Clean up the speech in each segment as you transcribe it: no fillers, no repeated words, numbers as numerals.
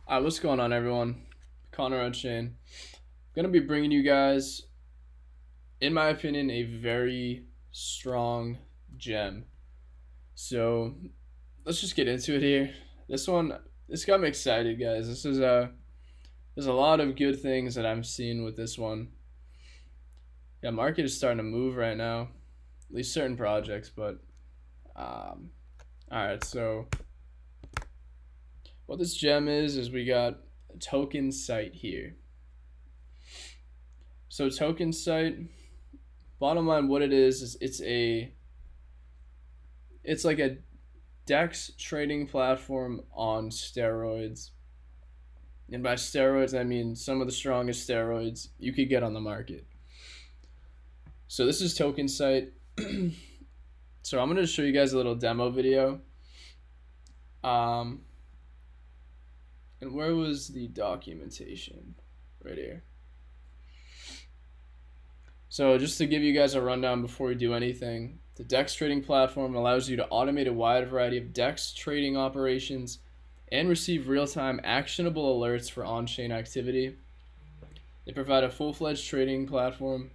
Alright, what's going on, everyone? Connor Unchained. Gonna be bringing you guys, in my opinion, a very strong gem. So let's just get into it here. This one, this got me excited, guys. There's a lot of good things that I'm seeing with this one. Yeah, market is starting to move right now, at least certain projects. But all right. So what this gem is we got a TokenSight here. So TokenSight, bottom line, what it is it's like a DEX trading platform on steroids. And by steroids, I mean some of the strongest steroids you could get on the market. So this is TokenSight. So I'm going to show you guys a little demo video. Um, and where was the documentation? Right here. So just to give you guys a rundown before we do anything, the DEX trading platform allows you to automate a wide variety of DEX trading operations and receive real-time actionable alerts for on-chain activity. They provide a full-fledged trading platform.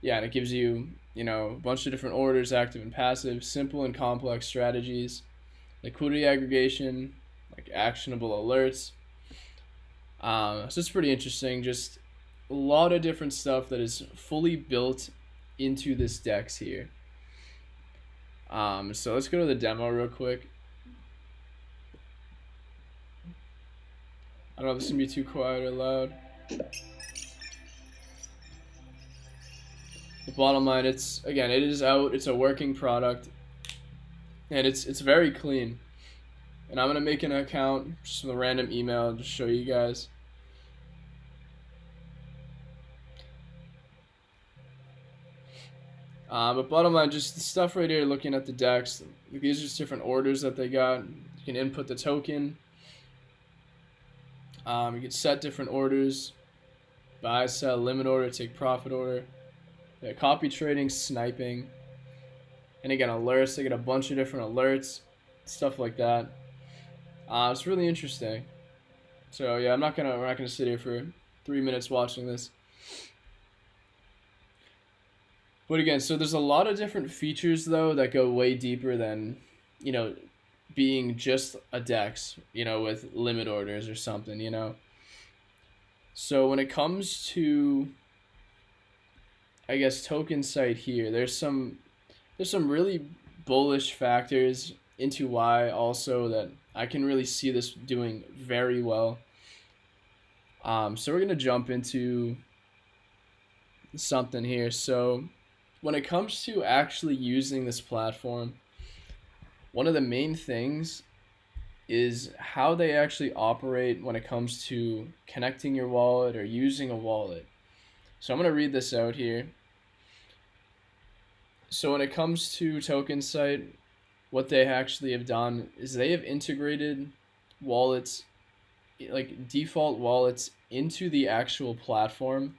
Yeah, and it gives you, a bunch of different orders, active and passive, simple and complex strategies, liquidity aggregation, like actionable alerts. So it's pretty interesting. Just a lot of different stuff that is fully built into this DEX here. So let's go to the demo real quick. I don't know if this is gonna be too quiet or loud. The bottom line, it is out. It's a working product, and it's very clean. And I'm gonna make an account just with a random email to show you guys. But bottom line, just the stuff right here. Looking at the DEX, these are just different orders that they got. You can input the token. You can set different orders: buy, sell, limit order, take profit order. Yeah, copy trading, sniping, and again alerts. They get a bunch of different alerts, stuff like that. It's really interesting. So yeah, we're not gonna sit here for 3 minutes watching this. But again, so there's a lot of different features though that go way deeper than, you know, being just a DEX, with limit orders or something. So when it comes to, I guess, TokenSight here, there's some really bullish factors into why also that I can really see this doing very well. So we're gonna jump into something here. So when it comes to actually using this platform, one of the main things is how they actually operate when it comes to connecting your wallet or using a wallet. So I'm going to read this out here. So when it comes to TokenSight, what they actually have done is they have integrated wallets, like default wallets, into the actual platform,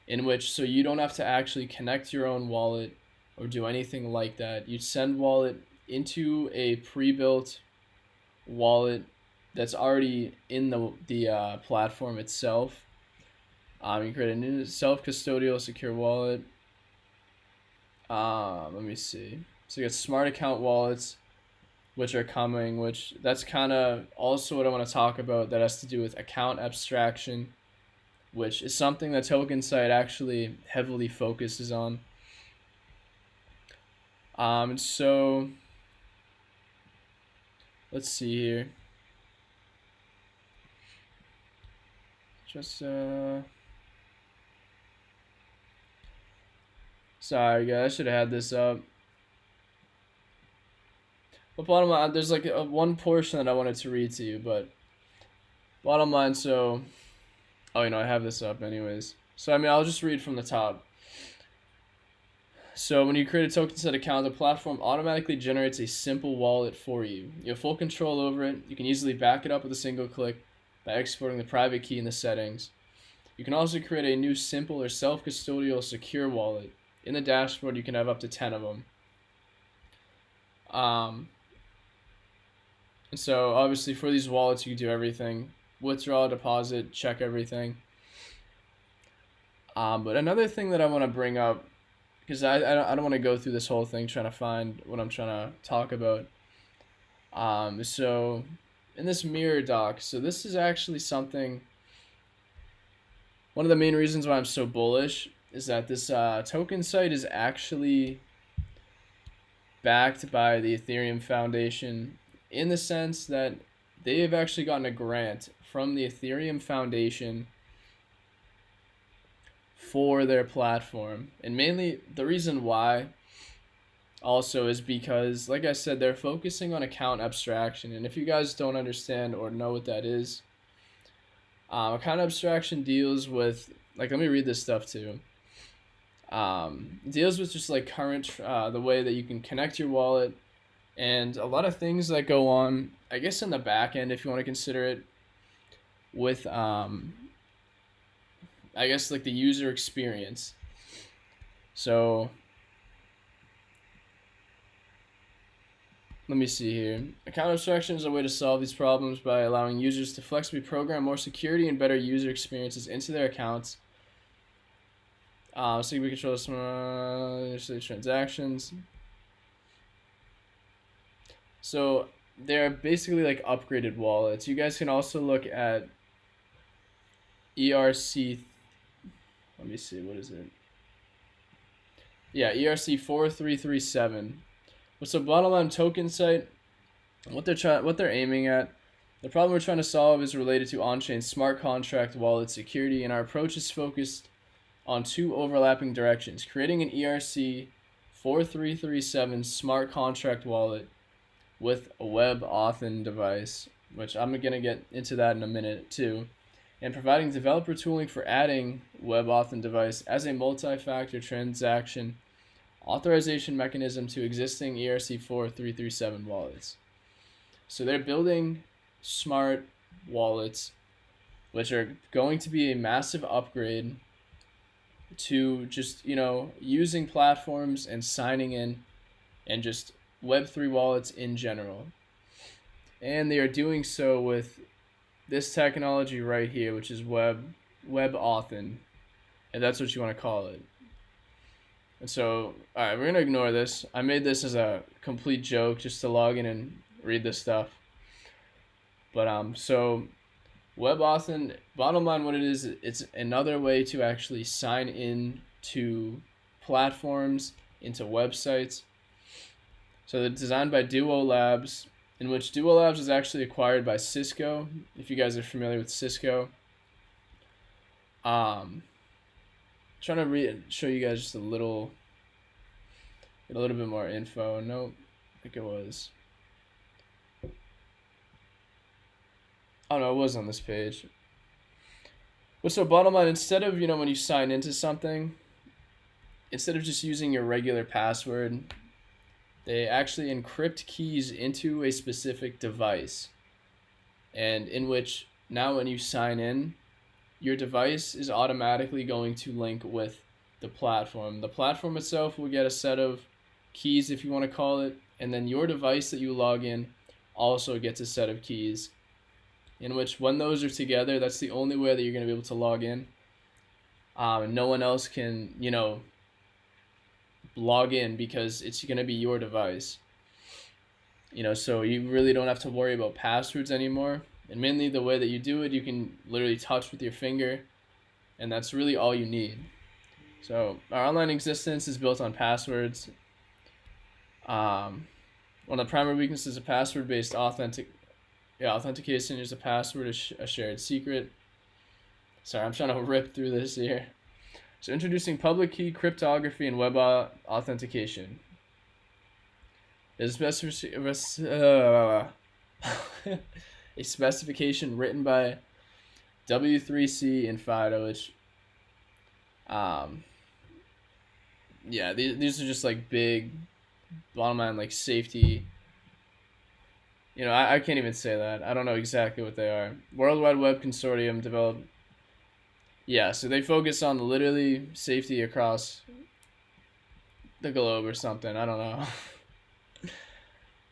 in which, so you don't have to actually connect your own wallet or do anything like that. You send wallet into a pre-built wallet that's already in the platform itself. You create a new self-custodial secure wallet. Let me see. So you got smart account wallets, which are coming, which that's kind of also what I want to talk about. That has to do with account abstraction, which is something that TokenSight actually heavily focuses on. So let's see here. Just sorry guys, I should have had this up. But bottom line, there's like one portion that I wanted to read to you, but bottom line, so I have this up anyways. So I'll just read from the top. So when you create a TokenSight account, the platform automatically generates a simple wallet for you. You have full control over it. You can easily back it up with a single click by exporting the private key in the settings. You can also create a new simple or self-custodial secure wallet. In the dashboard, you can have up to 10 of them. So obviously for these wallets, you can do everything: withdraw, deposit, check everything. But another thing that I want to bring up, because I don't want to go through this whole thing trying to find what I'm trying to talk about. So in this mirror doc, so this is actually something. One of the main reasons why I'm so bullish is that this TokenSight is actually backed by the Ethereum Foundation, in the sense that they have actually gotten a grant from the Ethereum Foundation for their platform. And mainly the reason why also is because, like I said, they're focusing on account abstraction. And if you guys don't understand or know what that is, account abstraction deals with, like, let me read this stuff too. Deals with just like current, the way that you can connect your wallet, and a lot of things that go on, I guess, in the back end, if you want to consider it, with I guess like the user experience. So let me see here. Account abstraction is a way to solve these problems by allowing users to flexibly program more security and better user experiences into their accounts. So you can control some transactions. So they're basically like upgraded wallets. You guys can also look at ERC. Let me see, what is it? Yeah, ERC 4337. So bottom line, TokenSight, what they're aiming at, the problem we're trying to solve is related to on-chain smart contract wallet security, and our approach is focused on two overlapping directions: creating an ERC 4337 smart contract wallet with a web authn device, which I'm gonna get into that in a minute too, and providing developer tooling for adding web authn device as a multi-factor transaction authorization mechanism to existing ERC 4337 wallets. So they're building smart wallets, which are going to be a massive upgrade to just, using platforms and signing in, and just Web3 wallets in general. And they are doing so with this technology right here, which is web authn, and that's what you want to call it. And so, all right, we're gonna ignore this. I made this as a complete joke just to log in and read this stuff. But so WebAuthn, bottom line, what it is, it's another way to actually sign in to platforms, into websites. So they're designed by Duo Labs, in which Duo Labs is actually acquired by Cisco. If you guys are familiar with Cisco, trying to show you guys just a little bit more info. Nope, I think it was. Oh no, it was on this page. But so bottom line, instead of, when you sign into something, instead of just using your regular password, they actually encrypt keys into a specific device. And in which now when you sign in, your device is automatically going to link with the platform. The platform itself will get a set of keys, if you want to call it, and then your device that you log in also gets a set of keys, in which when those are together, that's the only way that you're going to be able to log in. No one else can, log in, because it's going to be your device. So you really don't have to worry about passwords anymore. And mainly the way that you do it, you can literally touch with your finger, and that's really all you need. So our online existence is built on passwords. One of the primary weaknesses of password-based authentication is a password, a shared secret. Sorry, I'm trying to rip through this here. So introducing public key cryptography and web authentication. There's a specification written by W3C and FIDO, which, these are just like big, bottom line, like safety. I can't even say that. I don't know exactly what they are. World Wide Web Consortium developed. Yeah, so they focus on literally safety across the globe or something. I don't know.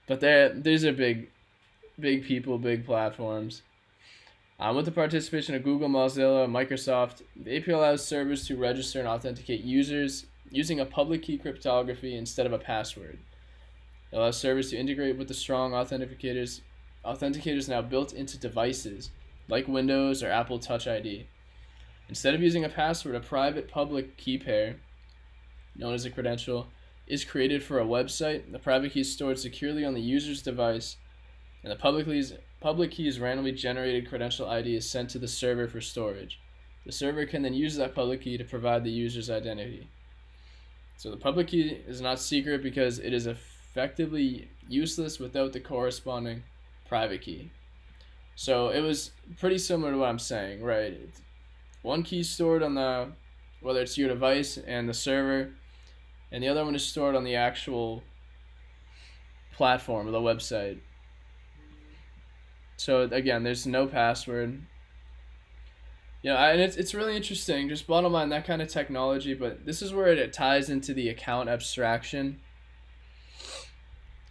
But these are big big people, big platforms. With the participation of Google, Mozilla, Microsoft, the API allows servers to register and authenticate users using a public key cryptography instead of a password. It allows servers to integrate with the strong authenticators now built into devices like Windows or Apple Touch ID. Instead of using a password, a private public key pair, known as a credential, is created for a website. The private key is stored securely on the user's device, and the public key's randomly generated credential ID is sent to the server for storage. The server can then use that public key to provide the user's identity. So the public key is not secret because it is effectively useless without the corresponding private key. So it was pretty similar to what I'm saying, right? One key stored on whether it's your device and the server, and the other one is stored on the actual platform or the website. So again, there's no password. And it's really interesting. Just bottom line, that kind of technology, but this is where it ties into the account abstraction.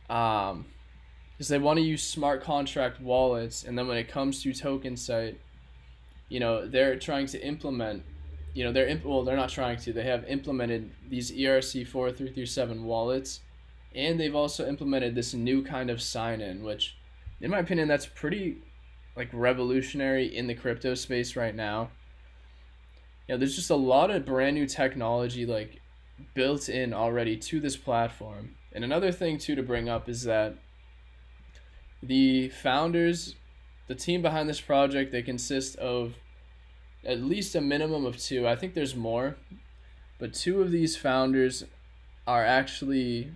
Because they want to use smart contract wallets, and then when it comes to TokenSight, they're trying to implement, they're not trying to. They have implemented these ERC-4337 wallets, and they've also implemented this new kind of sign-in, which, in my opinion, that's pretty revolutionary in the crypto space right now. There's just a lot of brand new technology built in already to this platform. And another thing too to bring up is that the founders, the team behind this project, they consist of at least a minimum of two. I think there's more, but two of these founders are actually,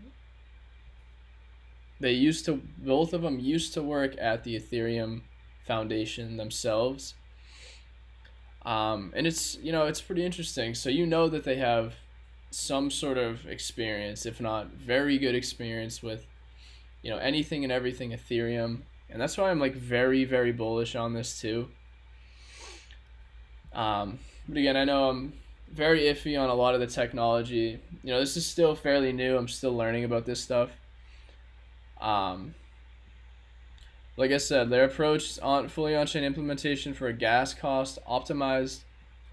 both of them used to work at the Ethereum Foundation themselves. And it's pretty interesting. So that they have some sort of experience, if not very good experience with, anything and everything Ethereum. And that's why I'm very, very bullish on this too. But again, I know I'm very iffy on a lot of the technology. This is still fairly new. I'm still learning about this stuff. Like I said, their approach is fully on-chain implementation for a gas cost optimized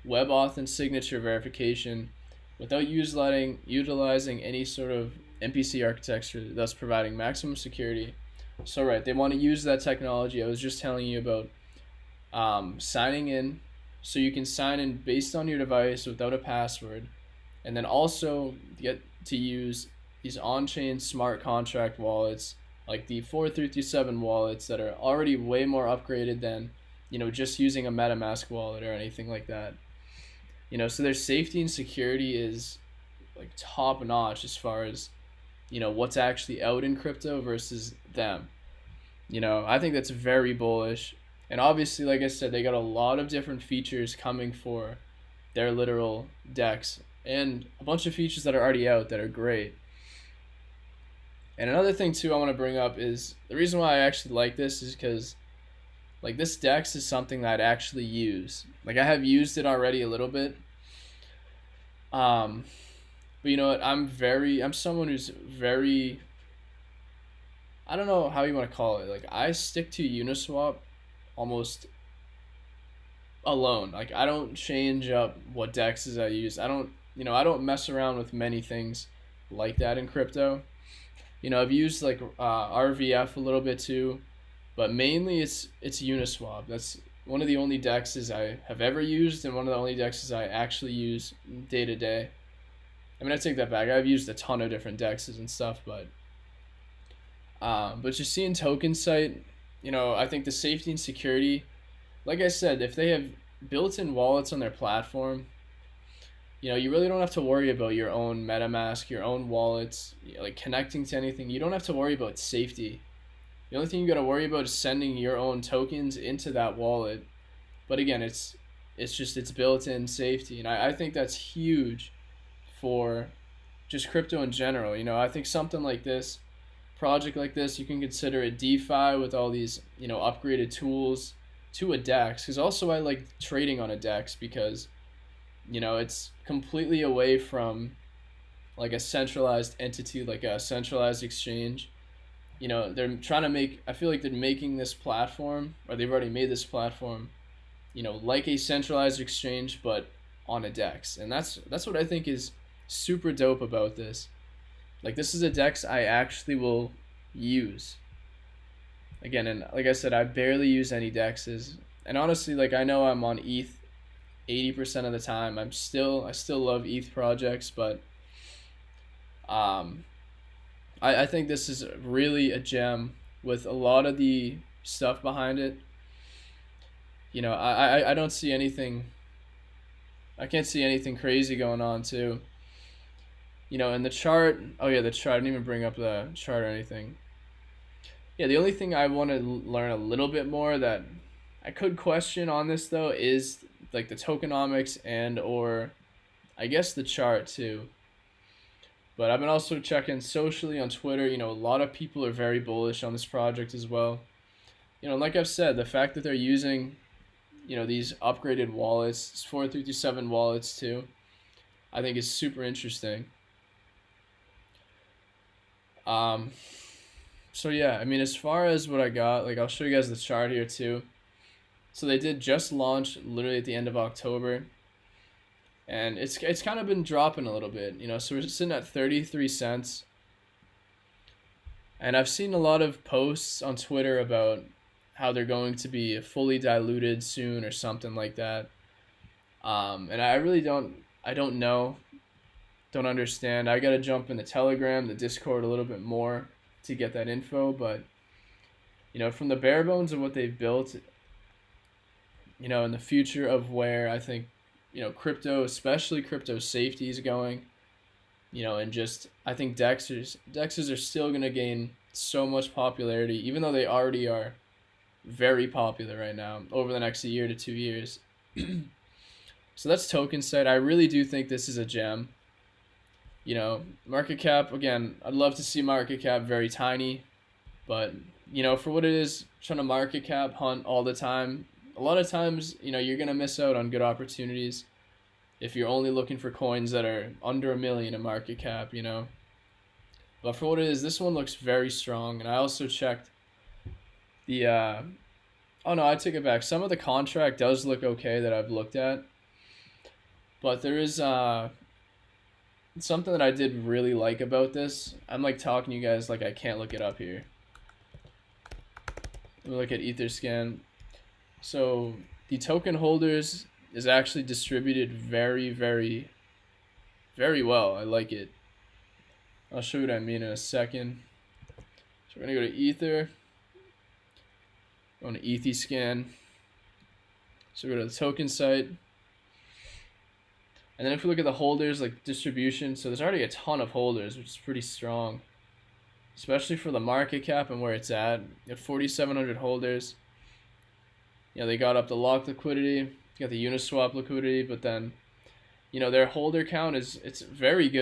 web auth and signature verification without utilizing any sort of MPC architecture, thus providing maximum security. So right, they want to use that technology I was just telling you about, signing in, so you can sign in based on your device without a password, and then also get to use these on-chain smart contract wallets like the 4337 wallets that are already way more upgraded than just using a MetaMask wallet or anything like that. So their safety and security is top notch as far as what's actually out in crypto versus them. I think that's very bullish. And obviously, like I said, they got a lot of different features coming for their literal DEX, and a bunch of features that are already out that are great. And another thing too I want to bring up is the reason why I actually like this is because this DEX is something that I'd actually use. I have used it already a little bit. But you know what? I'm someone who's very, I don't know how you want to call it. I stick to Uniswap almost alone. I don't change up what DEXs I use. I don't mess around with many things like that in crypto. I've used RVF a little bit too, but mainly it's Uniswap. That's one of the only DEXs I have ever used, and one of the only DEXs I actually use day to day. I mean, I take that back. I've used a ton of different DEXs and stuff, but just seeing TokenSight, I think the safety and security, like I said, if they have built-in wallets on their platform, you really don't have to worry about your own MetaMask, your own wallets, connecting to anything. You don't have to worry about safety. The only thing you got to worry about is sending your own tokens into that wallet. But again, it's built-in safety, and I think that's huge for just crypto in general. I think something like this, project like this, you can consider it DeFi with all these upgraded tools to a DEX. Because also I like trading on a DEX because it's completely away from a centralized entity, like a centralized exchange. they're trying to make. I feel like they're making this platform, or they've already made this platform, like a centralized exchange, but on a DEX, and that's what I think is super dope about this. Like, this is a DEX I actually will use again, and like I said, I barely use any DEXs, and honestly, like, I know I'm on ETH 80% of the time. I still love ETH projects, but um, I think this is really a gem with a lot of the stuff behind it. I don't see anything. I can't see anything crazy going on too. And the chart. Oh yeah, the chart. I didn't even bring up the chart or anything. Yeah, the only thing I want to learn a little bit more that I could question on this though is like the tokenomics and or I guess the chart too. But I've been also checking socially on Twitter. A lot of people are very bullish on this project as well. Like I've said, the fact that they're using, these upgraded wallets, 4327 wallets too, I think is super interesting. Um, so yeah, I mean, as far as what I got, like I'll show you guys the chart here too. So they did just launch literally at the end of October, and it's kind of been dropping a little bit. So we're sitting at 33 cents. And I've seen a lot of posts on Twitter about how they're going to be fully diluted soon or something like that. And I really don't know, don't understand. I gotta jump in the Telegram, the Discord a little bit more to get that info. But from the bare bones of what they've built, in the future of where I think, crypto, especially crypto safety is going, and just I think Dexes are still gonna gain so much popularity, even though they already are very popular right now over the next year to 2 years. So that's TokenSight. I really do think this is a gem. Market cap again. I'd love to see market cap very tiny, but for what it is, trying to market cap hunt all the time. A lot of times, you're gonna miss out on good opportunities if you're only looking for coins that are under 1 million in market cap. But for what it is, this one looks very strong. And I also checked the oh no, I take it back. Some of the contract does look okay that I've looked at, but there is something that I did really like about this. I'm like talking to you guys like I can't look it up here. Let me look at Etherscan. So the token holders is actually distributed very, very, very well. I like it. I'll show you what I mean in a second. So we're gonna go to Ether. On Etherscan. So we go to the TokenSight. And then if we look at the holders, like distribution, so there's already a ton of holders, which is pretty strong. Especially for the market cap and where it's at. You have 4,700 holders. They got up the lock liquidity, got the Uniswap liquidity, but then, their holder count it's very good.